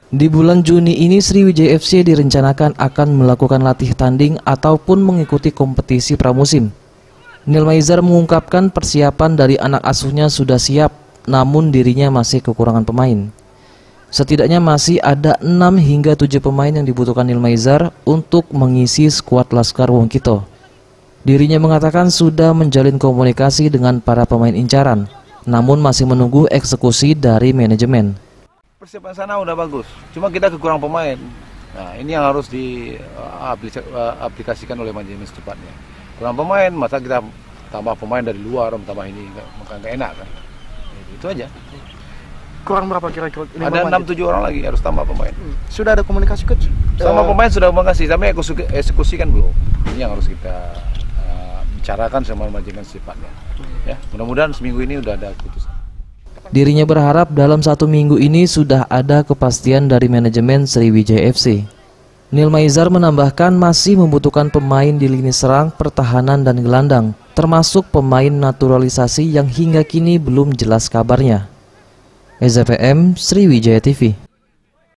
Di bulan Juni ini Sriwijaya FC direncanakan akan melakukan latih tanding ataupun mengikuti kompetisi pramusim. Nilmaizar mengungkapkan persiapan dari anak asuhnya sudah siap, namun dirinya masih kekurangan pemain. Setidaknya masih ada 6 hingga 7 pemain yang dibutuhkan Nilmaizar untuk mengisi skuad Laskar Wongkito. Dirinya mengatakan sudah menjalin komunikasi dengan para pemain incaran, namun masih menunggu eksekusi dari manajemen. Persiapan sana udah bagus, cuma kita kekurangan pemain. Nah, ini yang harus diaplikasikan oleh manajemen secepatnya. Kurang pemain, masa kita tambah pemain dari luar, tambah ini, nggak enak kan? Itu aja. Kurang berapa kira-kira? Ada 6-7 orang lagi harus tambah pemain. Sudah ada komunikasi coach? Sama pemain sudah komunikasi, tapi eksekusi kan belum. Ini yang harus kita bicarakan sama manajemen secepatnya. Ya, mudah-mudahan seminggu ini udah ada keputusan. Dirinya berharap dalam 1 minggu ini sudah ada kepastian dari manajemen Sriwijaya FC. Nilmaizar menambahkan masih membutuhkan pemain di lini serang, pertahanan, dan gelandang, termasuk pemain naturalisasi yang hingga kini belum jelas kabarnya. SZPM Sriwijaya TV.